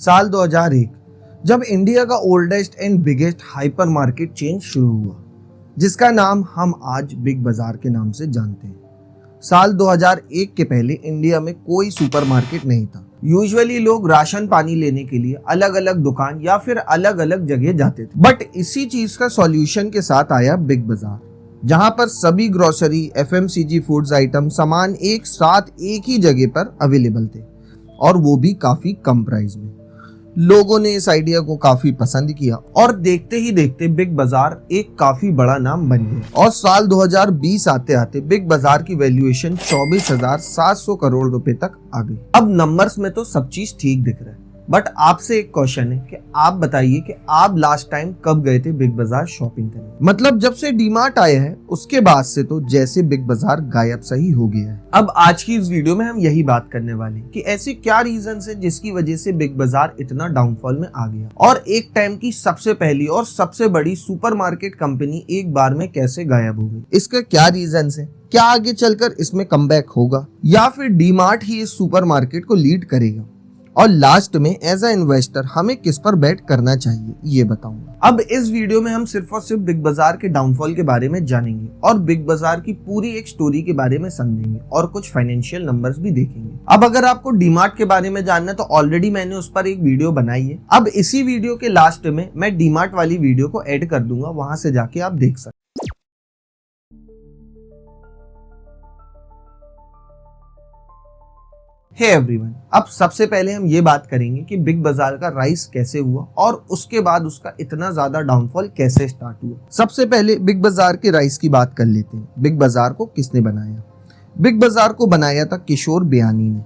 साल 2001 जब इंडिया का oldest and biggest hyper market chain शुरू हुआ, जिसका नाम हम आज बिग बाजार के नाम से जानते हैं। साल 2001 के पहले इंडिया में कोई सुपरमार्केट नहीं था। यूजुअली लोग राशन पानी लेने के लिए अलग अलग दुकान या फिर अलग अलग जगह जाते थे, बट इसी चीज का सॉल्यूशन के साथ आया बिग बाजार, जहां पर सभी ग्रोसरी, एफएमसीजी फूड्स आइटम सामान एक साथ एक ही जगह पर अवेलेबल थे और वो भी काफी कम प्राइस में। लोगों ने इस आइडिया को काफी पसंद किया और देखते ही देखते बिग बाजार एक काफी बड़ा नाम बन गया और साल 2020 आते आते बिग बाजार की वैल्यूएशन 24,700 करोड़ रुपए तक आ गई। अब नंबर्स में तो सब चीज ठीक दिख रहा है, बट आपसे एक क्वेश्चन है कि आप बताइए कि आप लास्ट टाइम कब गए थे बिग बाजार शॉपिंग करने। मतलब जब से डीमार्ट आया है उसके बाद से तो जैसे बिग बाजार गायब सही हो गया है। अब आज की इस वीडियो में हम यही बात करने वाले हैं कि ऐसे क्या रीजन है जिसकी वजह से बिग बाजार इतना डाउनफॉल में आ गया और एक टाइम की सबसे पहली और सबसे बड़ी सुपरमार्केट कंपनी एक बार में कैसे गायब हो गई। इसका क्या रीजन है, क्या आगे चलकर इसमें कमबैक होगा या फिर डीमार्ट ही इस सुपरमार्केट को लीड करेगा, और लास्ट में एज अ इन्वेस्टर हमें किस पर बेट करना चाहिए ये बताऊंगा। अब इस वीडियो में हम सिर्फ और सिर्फ बिग बाजार के डाउनफॉल के बारे में जानेंगे और बिग बाजार की पूरी एक स्टोरी के बारे में समझेंगे और कुछ फाइनेंशियल नंबर्स भी देखेंगे। अब अगर आपको डीमार्ट के बारे में जानना है तो ऑलरेडी मैंने उस पर एक वीडियो बनाई है। अब इसी वीडियो के लास्ट में मैं डीमार्ट वाली वीडियो को ऐड कर दूंगा, वहां से जाके आप देख सकते। हे एवरीवन, अब सबसे पहले हम ये बात करेंगे कि बिग बाजार का राइज कैसे हुआ और उसके बाद उसका इतना ज्यादा डाउनफॉल कैसे स्टार्ट हुआ। सबसे पहले बिग बाजार के राइज की बात कर लेते हैं। बिग बाजार को किसने बनाया? बिग बाजार को बनाया था किशोर बियानी ने।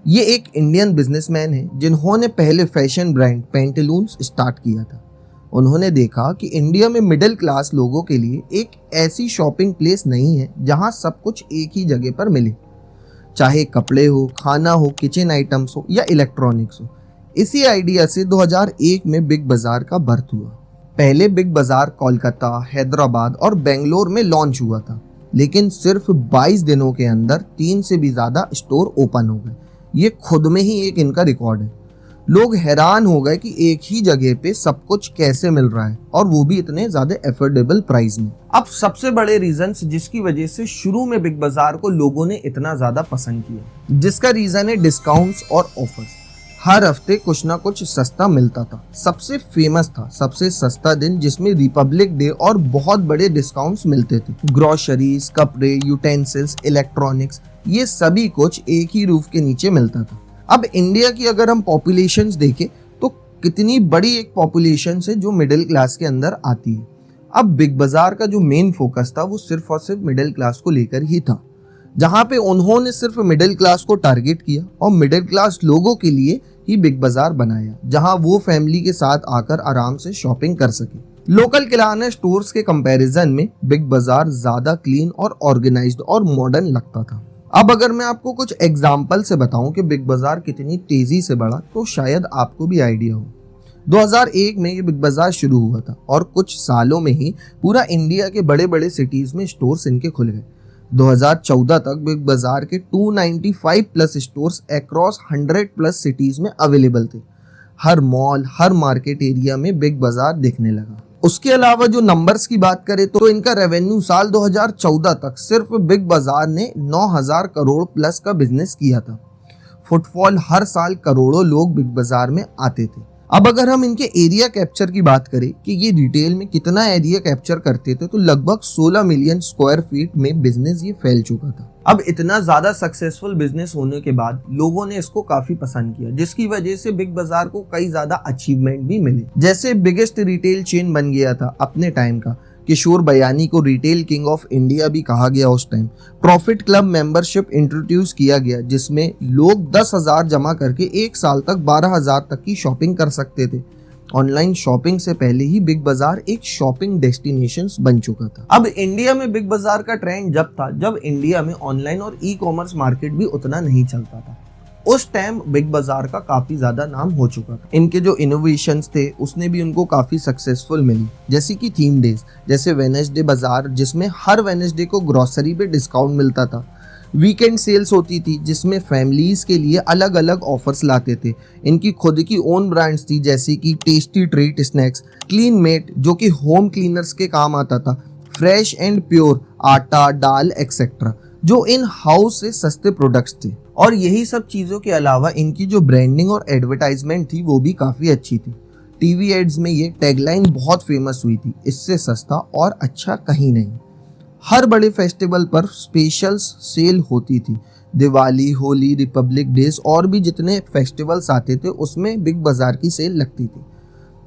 ये एक इंडियन बिजनेसमैन है जिन्होंने पहले फैशन ब्रांड पेंटालून्स स्टार्ट किया था। उन्होंने देखा कि इंडिया में मिडिल क्लास लोगों के लिए एक ऐसी शॉपिंग प्लेस नहीं है जहां सब कुछ एक ही जगह पर मिले, चाहे कपड़े हो, खाना हो, किचन आइटम्स हो या इलेक्ट्रॉनिक्स हो। इसी आइडिया से 2001 में बिग बाजार का बर्थ हुआ। पहले बिग बाजार कोलकाता, हैदराबाद और बेंगलोर में लॉन्च हुआ था, लेकिन सिर्फ 22 दिनों के अंदर 3 से भी ज्यादा स्टोर ओपन हो गए। ये खुद में ही एक इनका रिकॉर्ड है। लोग हैरान हो गए कि एक ही जगह पे सब कुछ कैसे मिल रहा है और वो भी इतने ज्यादा एफोर्डेबल प्राइस में। अब सबसे बड़े रीजंस जिसकी वजह से शुरू में बिग बाजार को लोगों ने इतना ज्यादा पसंद किया, जिसका रीजन है डिस्काउंट्स और ऑफर्स। हर हफ्ते कुछ ना कुछ सस्ता मिलता था। सबसे फेमस था सबसे सस्ता दिन, जिसमें रिपब्लिक डे और बहुत बड़े डिस्काउंट्स मिलते थे। ग्रोसरीज, कपड़े, यूटेंसिल्स, इलेक्ट्रॉनिक्स, ये सभी कुछ एक ही रूफ के नीचे मिलता था। अब इंडिया की अगर हम पॉपुलेशंस देखें तो कितनी बड़ी एक पॉपुलेशन है जो मिडिल क्लास के अंदर आती है। अब बिग बाजार का जो मेन फोकस था वो सिर्फ और सिर्फ मिडिल क्लास को लेकर ही था, जहां पे उन्होंने सिर्फ मिडिल क्लास को टारगेट किया और मिडिल क्लास लोगों के लिए ही बिग बाजार बनाया, जहां वो फैमिली के साथ आकर आराम से शॉपिंग कर सके। लोकल किराना स्टोर्स के कंपैरिजन में बिग बाजार ज्यादा क्लीन और ऑर्गेनाइज्ड और मॉडर्न लगता था। अब अगर मैं आपको कुछ एग्जाम्पल से बताऊं कि बिग बाजार कितनी तेजी से बढ़ा तो शायद आपको भी आइडिया हो। 2001 में ये बिग बाजार शुरू हुआ था और कुछ सालों में ही पूरा इंडिया के बड़े बड़े सिटीज में स्टोर्स इनके खुल गए। 2014 तक बिग बाजार के 295 plus stores across 100 plus cities में अवेलेबल थे। हर मॉल, हर मार्केट एरिया में बिग बाजार दिखने लगा। उसके अलावा जो नंबर्स की बात करें तो इनका रेवेन्यू साल 2014 तक सिर्फ बिग बाजार ने 9,000 करोड़ प्लस का बिजनेस किया था। फुटफॉल हर साल करोड़ों लोग बिग बाजार में आते थे। अब अगर हम इनके एरिया कैप्चर की बात करें कि ये रिटेल में कितना एरिया कैप्चर करते थे तो लगभग 16 मिलियन स्क्वायर फीट में बिजनेस ये फैल चुका था। अब इतना ज्यादा सक्सेसफुल बिजनेस होने के बाद लोगों ने इसको काफी पसंद किया, जिसकी वजह से बिग बाजार को कई ज्यादा अचीवमेंट भी मिले। जैसे बिगेस्ट रिटेल चेन बन गया था अपने टाइम का। किशोर बियानी को रिटेल किंग ऑफ इंडिया भी कहा गया उस time. Profit club membership introduce किया गया, जिसमें लोग 10,000 जमा करके एक साल तक 12,000 तक की शॉपिंग कर सकते थे। ऑनलाइन शॉपिंग से पहले ही बिग बाजार एक शॉपिंग डेस्टिनेशन बन चुका था। अब इंडिया में बिग बाजार का ट्रेंड जब था जब इंडिया में ऑनलाइन और ई कॉमर्स मार्केट भी उतना नहीं चलता था। उस टाइम बिग बाजार का काफी ज्यादा नाम हो चुका था। इनके जो इनोवेशंस थे उसने भी उनको काफी सक्सेसफुल मिली, जैसे कि थीम डेज, जैसे वेडनेसडे बाजार जिसमें हर वेडनेसडे को ग्रोसरी पे डिस्काउंट मिलता था। वीकेंड सेल्स होती थी जिसमें फैमिलीज के लिए अलग अलग ऑफर्स लाते थे। इनकी खुद की ओन ब्रांड्स थी जैसे कि tasty treat snacks, clean mate जो कि होम क्लीनर्स के काम आता था, फ्रेश एंड प्योर आटा दाल एक्सेट्रा जो इन हाउस से सस्ते प्रोडक्ट्स थे। और यही सब चीज़ों के अलावा इनकी जो ब्रांडिंग और एडवर्टाइजमेंट थी वो भी काफ़ी अच्छी थी। टीवी एड्स में ये टैगलाइन बहुत फेमस हुई थी, इससे सस्ता और अच्छा कहीं नहीं। हर बड़े फेस्टिवल पर स्पेशल्स सेल होती थी। दिवाली, होली, रिपब्लिक डेज और भी जितने फेस्टिवल्स आते थे उसमें बिग बाजार की सेल लगती थी।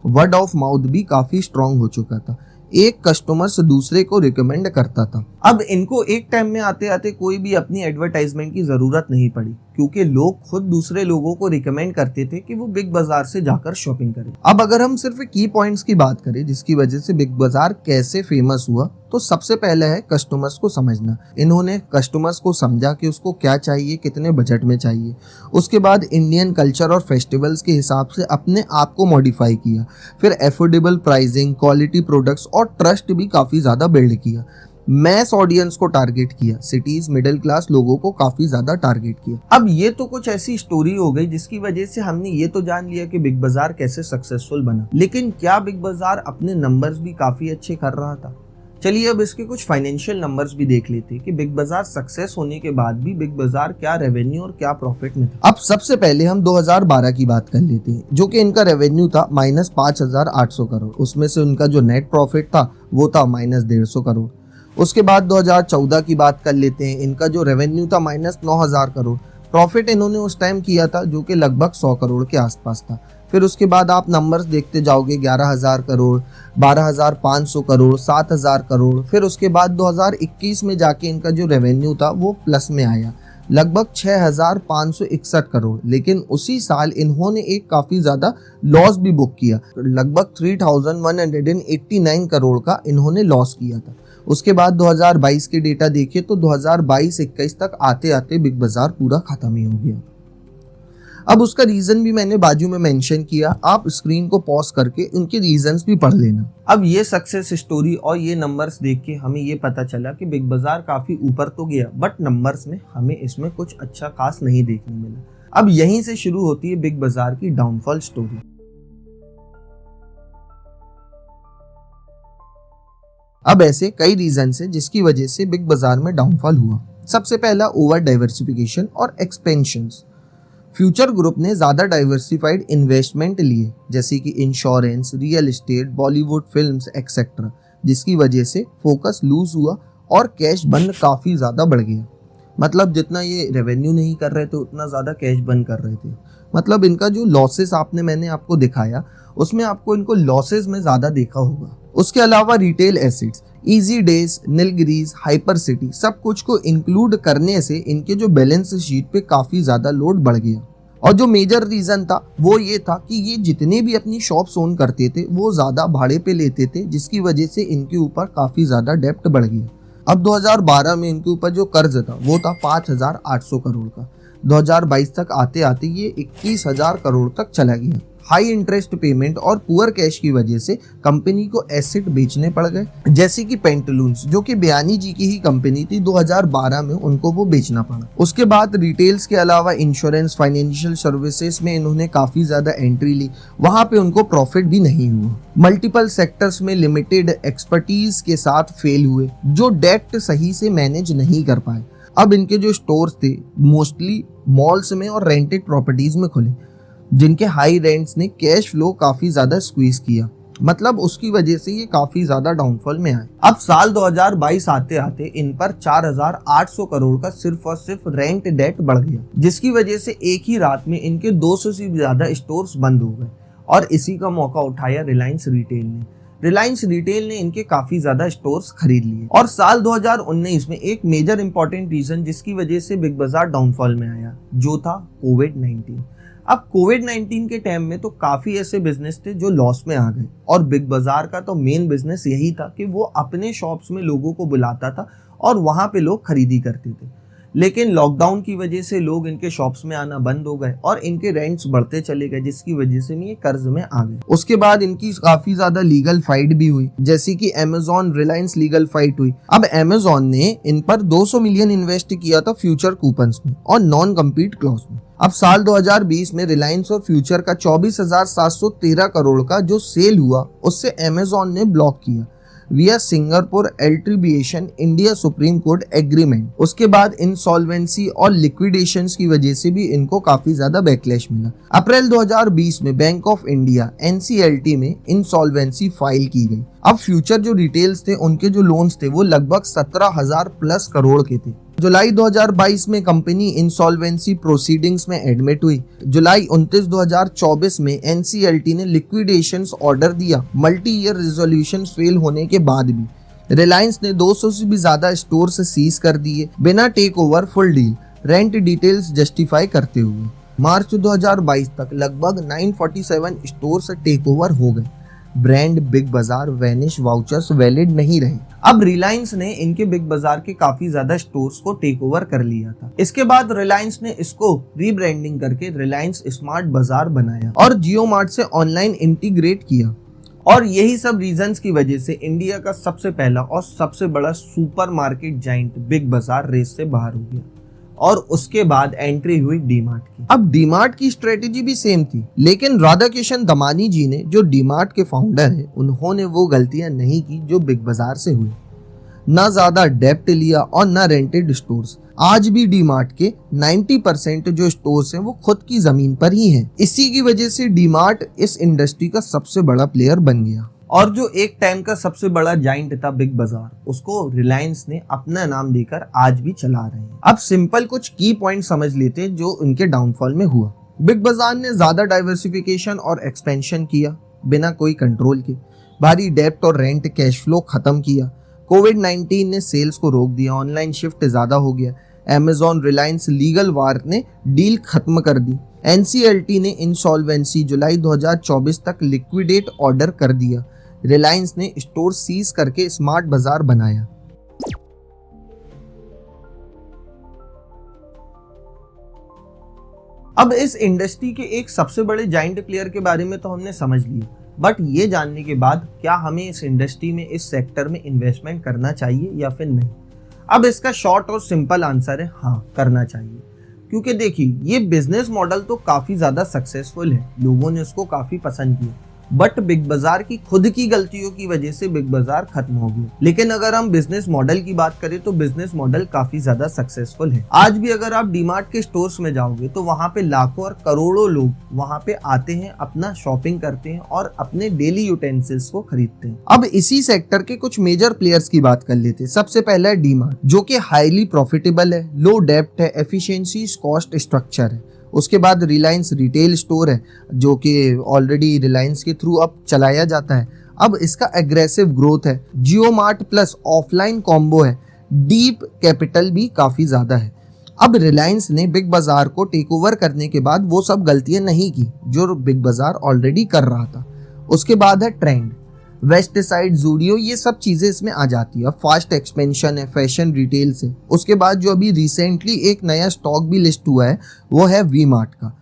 वर्ड ऑफ माउथ भी काफ़ी स्ट्रांग हो चुका था, एक कस्टमर से दूसरे को रिकमेंड करता था। अब इनको एक टाइम में आते आते कोई भी अपनी एडवर्टाइजमेंट की ज़रूरत नहीं पड़ी क्योंकि लोग खुद दूसरे लोगों को रिकमेंड करते थे कि वो बिग बाजार से जाकर शॉपिंग करें। अब अगर हम सिर्फ की पॉइंट्स की बात करें जिसकी वजह से बिग बाजार कैसे फेमस हुआ, तो सबसे पहले है कस्टमर्स को समझना। इन्होंने कस्टमर्स को समझा कि उसको क्या चाहिए, कितने बजट में चाहिए। उसके बाद इंडियन कल्चर और फेस्टिवल्स के हिसाब से अपने आप को मॉडिफाई किया। फिर एफोर्डेबल प्राइसिंग, क्वालिटी प्रोडक्ट्स और ट्रस्ट भी काफ़ी ज़्यादा बिल्ड किया। मैस ऑडियंस को टारगेट किया, सिटीज मिडिल क्लास लोगों को काफी ज्यादा टारगेट किया। अब ये तो कुछ ऐसी स्टोरी हो गई जिसकी वजह से हमने ये तो जान लिया कि बिग बाजार कैसे सक्सेसफुल बना, लेकिन क्या बिग बाजार अपने नंबर्स भी काफी अच्छे कर रहा था? चलिए अब इसके कुछ फाइनेंशियल नंबर्स भी देख लेते हैं कि बिग बाजार सक्सेस होने के बाद भी बिग बाजार क्या रेवेन्यू और क्या प्रॉफिट में था। अब सबसे पहले हम 2012 की बात कर लेते हैं, जो कि इनका रेवेन्यू था -5,800 करोड़। उसमें से उनका जो नेट प्रॉफिट था वो था -150 करोड़। उसके बाद 2014 की बात कर लेते हैं, इनका जो रेवेन्यू था -9,000 करोड़। प्रॉफिट इन्होंने उस टाइम किया था जो कि लगभग 100 करोड़ के आसपास था। फिर उसके बाद आप नंबर्स देखते जाओगे, 11,000 करोड़, 12,500 करोड़, 7,000 करोड़। फिर उसके बाद 2021 में जाके इनका जो रेवेन्यू था वो प्लस में आया, लगभग 6,561 करोड़। लेकिन उसी साल इन्होंने एक काफ़ी ज़्यादा लॉस भी बुक किया, लगभग 3,189 करोड़ का इन्होंने लॉस किया था। उसके बाद 2022 के डेटा देखें तो 2022-21 तक आते आते बिग बाजार पूरा खत्म ही हो गया। अब उसका रीजन भी मैंने बाजू में मेंशन किया, आप स्क्रीन को पॉज करके उनके रीजंस भी पढ़ लेना। अब ये सक्सेस स्टोरी और ये नंबर्स देख के हमें ये पता चला कि बिग बाजार काफी ऊपर तो गया, बट नंबर्स में हमें इसमें कुछ अच्छा खास नहीं देखने मिला। अब यहीं से शुरू होती है बिग बाजार की डाउनफॉल स्टोरी। अब ऐसे कई रीजन है जिसकी वजह से बिग बाजार में डाउनफॉल हुआ। सबसे पहला ओवर डाइवर्सिफिकेशन और एक्सपेंशन। फ्यूचर ग्रुप ने ज़्यादा डाइवर्सिफाइड इन्वेस्टमेंट लिए जैसे कि insurance, real estate, Bollywood films etcetera, जिसकी वजह से फोकस लूज हुआ और कैश बर्न काफ़ी ज़्यादा बढ़ गया। मतलब जितना ये रेवेन्यू नहीं कर रहे थे उतना ज़्यादा कैश बर्न कर रहे थे। मतलब इनका जो लॉसेस मैंने आपको दिखाया उसमें आपको इनको लॉसेस में ज़्यादा देखा होगा। उसके अलावा retail assets, easy days, Nilgiris, hyper city, सब कुछ को इंक्लूड करने से इनके जो बैलेंस शीट पे काफ़ी ज़्यादा लोड बढ़ गया। और जो मेजर रीज़न था वो ये था कि ये जितने भी अपनी शॉप्स ओन करते थे वो ज़्यादा भाड़े पे लेते थे, जिसकी वजह से इनके ऊपर काफ़ी ज़्यादा डेप्ट बढ़ गया। अब 2012 में इनके ऊपर जो कर्ज था वो था 5,800 करोड़ का। 2022 तक आते आते ये 21,000 करोड़ तक चला गया। हाई इंटरेस्ट पेमेंट और पुअर कैश की वजह से कंपनी को एसेट बेचने पड़ गए, जैसे कि पेंटलून्स जो कि बयानी जी की ही कंपनी थी, 2012 में उनको वो बेचना पड़ा। उसके बाद रिटेल्स के अलावा इंश्योरेंस, फाइनेंशियल सर्विसेज में इन्होंने काफी ज्यादा एंट्री ली, वहां पे उनको प्रॉफिट भी नहीं हुआ। मल्टीपल सेक्टर्स में लिमिटेड एक्सपर्टीज के साथ फेल हुए, जो डेट सही से मैनेज नहीं कर पाए। अब इनके जो स्टोर्स थे मोस्टली मॉल्स में और रेंटेड प्रॉपर्टीज में खुले, जिनके हाई रेंट्स ने कैश फ्लो काफी ज्यादा स्क्वीज किया। मतलब उसकी वजह से ये काफी ज्यादा डाउनफॉल में आए। अब साल 2022 आते आते इन पर 4,800 करोड़ का सिर्फ और सिर्फ रेंट डेट बढ़ गया, जिसकी वजह से एक ही रात में इनके 200 से भी ज्यादा स्टोर्स बंद हो गए। और इसी का मौका उठाया रिलायंस रिटेल ने। रिलायंस रिटेल ने इनके काफी ज्यादा स्टोर्स खरीद लिए। और साल 2019 में एक मेजर इंपॉर्टेंट रीजन जिसकी वजह से बिग बाजार डाउनफॉल में आया, जो था कोविड-19। अब कोविड-19 के टाइम में तो काफी ऐसे बिजनेस थे जो लॉस में आ गए, और बिग बाजार का तो मेन बिजनेस यही था कि वो अपने शॉप्स में लोगों को बुलाता था और वहां पे लोग खरीदी करते थे। लेकिन लॉकडाउन की वजह से लोग इनके शॉप्स में आना बंद हो गए और इनके रेंट्स बढ़ते चले गए, जिसकी वजह से ये कर्ज में आ गए। उसके बाद इनकी काफी ज्यादा लीगल फाइट भी हुई, जैसे कि अमेजॉन रिलायंस लीगल फाइट हुई। अब अमेजॉन ने इन पर 200 मिलियन इन्वेस्ट किया था फ्यूचर कूपन्स में और नॉन कम्पीट क्लॉज में। अब साल 2020 में रिलायंस और फ्यूचर का 24,713 करोड़ का जो सेल हुआ उससे अमेजॉन ने ब्लॉक किया via Singapore arbitration India supreme court agreement. उसके बाद इंसॉल्वेंसी और लिक्विडेशंस की वजह से भी इनको काफी ज्यादा बैकलैश मिला। अप्रैल 2020 में बैंक ऑफ इंडिया NCLT में इंसॉल्वेंसी फाइल की गई। अब फ्यूचर जो डिटेल्स थे, उनके जो लोन्स थे वो लगभग 17,000 प्लस करोड़ के थे। जुलाई 2022 में कंपनी इंसॉल्वेंसी प्रोसीडिंग्स में एडमिट हुई। जुलाई 29, 2024 में NCLT ने लिक्विडेशंस ऑर्डर दिया मल्टी ईयर रेजोल्यूशन फेल होने के बाद भी। रिलायंस ने 200 से भी ज्यादा स्टोर से सीज कर दिए बिना take over full deal rent details justify करते हुए। मार्च 2022 तक लगभग 947 स्टोर से टेक ओवर हो गए। ब्रांड बिग बाजार वैनिश वाउचर्स वैलिड नहीं रहे। अब रिलायंस ने इनके बिग बाजार के काफी ज्यादा स्टोर्स को टेक ओवर कर लिया था। इसके बाद रिलायंस ने इसको रीब्रांडिंग करके रिलायंस स्मार्ट बाजार बनाया और जियो मार्ट से ऑनलाइन इंटीग्रेट किया। और यही सब रीजंस की वजह से इंडिया का सबसे पहला और सबसे बड़ा सुपरमार्केट जाइंट बिग बाजार रेस से बाहर हो गया और उसके बाद एंट्री हुई डीमार्ट की। अब डीमार्ट की स्ट्रेटेजी भी सेम थी, लेकिन राधा किशन दमानी जी ने, जो डीमार्ट के फाउंडर है, उन्होंने वो गलतियां नहीं की जो बिग बाजार से हुई। ना ज्यादा डेप्ट लिया और ना रेंटेड स्टोर्स। आज भी डीमार्ट के 90% जो स्टोर्स हैं वो खुद की जमीन पर ही हैं। इसी की वजह से डीमार्ट इस इंडस्ट्री का सबसे बड़ा प्लेयर बन गया। और जो एक टाइम का सबसे बड़ा जाइंट था बिग बाजार, उसको रिलायंस ने अपना नाम देकर आज भी चला रहे हैं। अब सिंपल कुछ की पॉइंट समझ लेते हैं जो उनके डाउनफॉल में हुआ। बिग बाजार ने ज्यादा डाइवर्सिफिकेशन और एक्सपेंशन किया बिना कोई कंट्रोल के। भारी डेप्ट और रेंट कैश फ्लो खत्म किया। कोविड-19 ने सेल्स को रोक दिया। ऑनलाइन शिफ्ट ज्यादा हो गया। अमेजॉन रिलायंस लीगल वार ने डील खत्म कर दी। NCLT ने इंसॉल्वेंसी जुलाई 2024 तक लिक्विडेट ऑर्डर कर दिया। रिलायंस ने स्टोर सीज करके स्मार्ट बाजार बनाया। अब इस इंडस्ट्री के एक सबसे बड़े जाइंट प्लेयर के बारे में तो हमने समझ लिया, बट ये जानने के बाद क्या हमें इस इंडस्ट्री में, इस सेक्टर में इन्वेस्टमेंट करना चाहिए या फिर नहीं? अब इसका शॉर्ट और सिंपल आंसर है हाँ, करना चाहिए। क्योंकि देखिए, ये बिजनेस मॉडल तो काफी ज्यादा सक्सेसफुल है, लोगों ने उसको काफी पसंद किया, बट बिग बाजार की खुद की गलतियों की वजह से बिग बाजार खत्म हो गया। लेकिन अगर हम बिजनेस मॉडल की बात करें तो बिजनेस मॉडल काफी ज्यादा सक्सेसफुल है। आज भी अगर आप डीमार्ट के स्टोर्स में जाओगे तो वहां पे लाखों और करोड़ों लोग वहां पे आते हैं, अपना शॉपिंग करते हैं और अपने डेली यूटेंसिल्स को खरीदते हैं। अब इसी सेक्टर के कुछ मेजर प्लेयर्स की बात कर लेते हैं। सबसे पहला है डीमार्ट, जो कि हाईली प्रॉफिटेबल है, लो डेप्ट है, एफिशिएंसी कॉस्ट स्ट्रक्चर है। उसके बाद रिलायंस रिटेल स्टोर है, जो कि ऑलरेडी रिलायंस के थ्रू अब चलाया जाता है। अब इसका एग्रेसिव ग्रोथ है। जियो मार्ट प्लस ऑफलाइन कॉम्बो है। डीप कैपिटल भी काफी ज्यादा है। अब रिलायंस ने बिग बाजार को टेक ओवर करने के बाद वो सब गलतियां नहीं की जो बिग बाजार ऑलरेडी कर रहा था। उसके बाद है ट्रेंड, वेस्ट साइड, जूडियो, ये सब चीजें इसमें आ जाती है। फास्ट एक्सपेंशन है, फैशन रिटेल से। उसके बाद जो अभी रिसेंटली एक नया स्टॉक भी लिस्ट हुआ है वो है वी मार्ट का।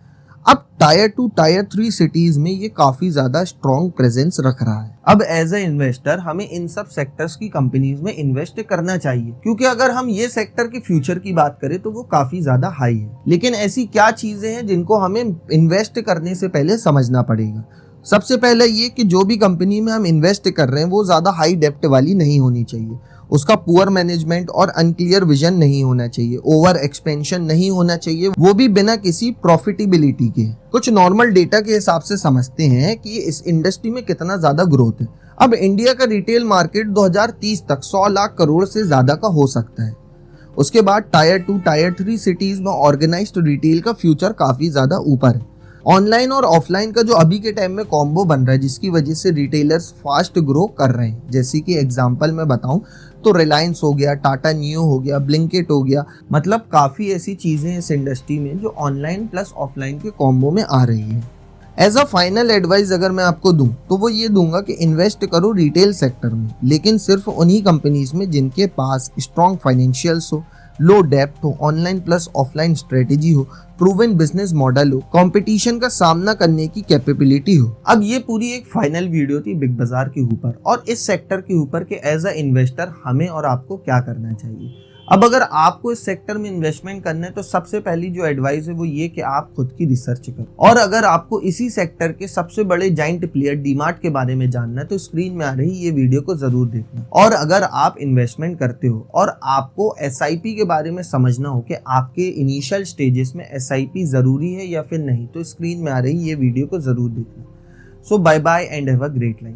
अब टायर 2 टायर 3 सिटीज में ये काफी ज्यादा स्ट्रॉन्ग प्रेजेंस रख रहा है। अब एज ए इन्वेस्टर हमें इन सब सेक्टर्स की कंपनीज में इन्वेस्ट करना चाहिए, क्योंकि अगर हम ये सेक्टर के फ्यूचर की बात करें तो वो काफी ज्यादा हाई है। लेकिन ऐसी क्या चीजें हैं जिनको हमें इन्वेस्ट करने से पहले समझना पड़ेगा? सबसे पहले ये कि जो भी कंपनी में हम इन्वेस्ट कर रहे हैं वो ज्यादा हाई डेप्ट वाली नहीं होनी चाहिए। उसका पुअर मैनेजमेंट और अनक्लियर विजन नहीं होना चाहिए। ओवर एक्सपेंशन नहीं होना चाहिए, वो भी बिना किसी प्रॉफिटेबिलिटी के। कुछ नॉर्मल डेटा के हिसाब से समझते हैं कि इस इंडस्ट्री में कितना ज्यादा ग्रोथ है। अब इंडिया का रिटेल मार्केट 2030 तक 100 लाख करोड़ से ज्यादा का हो सकता है। उसके बाद टायर 2 टायर 3 सिटीज में ऑर्गेनाइज्ड रिटेल का फ्यूचर काफी ज्यादा ऊपर है। ऑनलाइन और ऑफलाइन का जो अभी के टाइम में कॉम्बो बन रहा है, जिसकी वजह से रिटेलर्स फास्ट ग्रो कर रहे हैं। जैसे कि एग्जांपल मैं बताऊं तो रिलायंस हो गया, टाटा नियो हो गया, ब्लिंकिट हो गया, मतलब काफ़ी ऐसी चीज़ें इस इंडस्ट्री में जो ऑनलाइन प्लस ऑफलाइन के कॉम्बो में आ रही है। एज अ फाइनल एडवाइस अगर मैं आपको दूं तो वो ये दूंगा कि इन्वेस्ट करो रिटेल सेक्टर में, लेकिन सिर्फ उन्हीं कंपनीज में जिनके पास स्ट्रॉन्ग फाइनेंशियल्स हो, लो डेप्थ हो, ऑनलाइन प्लस ऑफलाइन स्ट्रेटेजी हो, प्रूवन बिजनेस मॉडल हो, कंपटीशन का सामना करने की कैपेबिलिटी हो। अब ये पूरी एक फाइनल वीडियो थी बिग बाजार के ऊपर और इस सेक्टर के ऊपर के एज अ इन्वेस्टर हमें और आपको क्या करना चाहिए। अब अगर आपको इस सेक्टर में इन्वेस्टमेंट करना है तो सबसे पहली जो एडवाइस है वो ये कि आप खुद की रिसर्च करो, और अगर आपको इसी सेक्टर के सबसे बड़े जाइंट प्लेयर डीमार्ट के बारे में जानना है तो स्क्रीन में आ रही ये वीडियो को जरूर देखना। और अगर आप इन्वेस्टमेंट करते हो और आपको एसआईपी के बारे में समझना हो कि आपके इनिशियल स्टेजेस में एसआईपी जरूरी है या फिर नहीं, तो स्क्रीन में आ रही ये वीडियो को जरूर देखना। So bye bye and have a great life.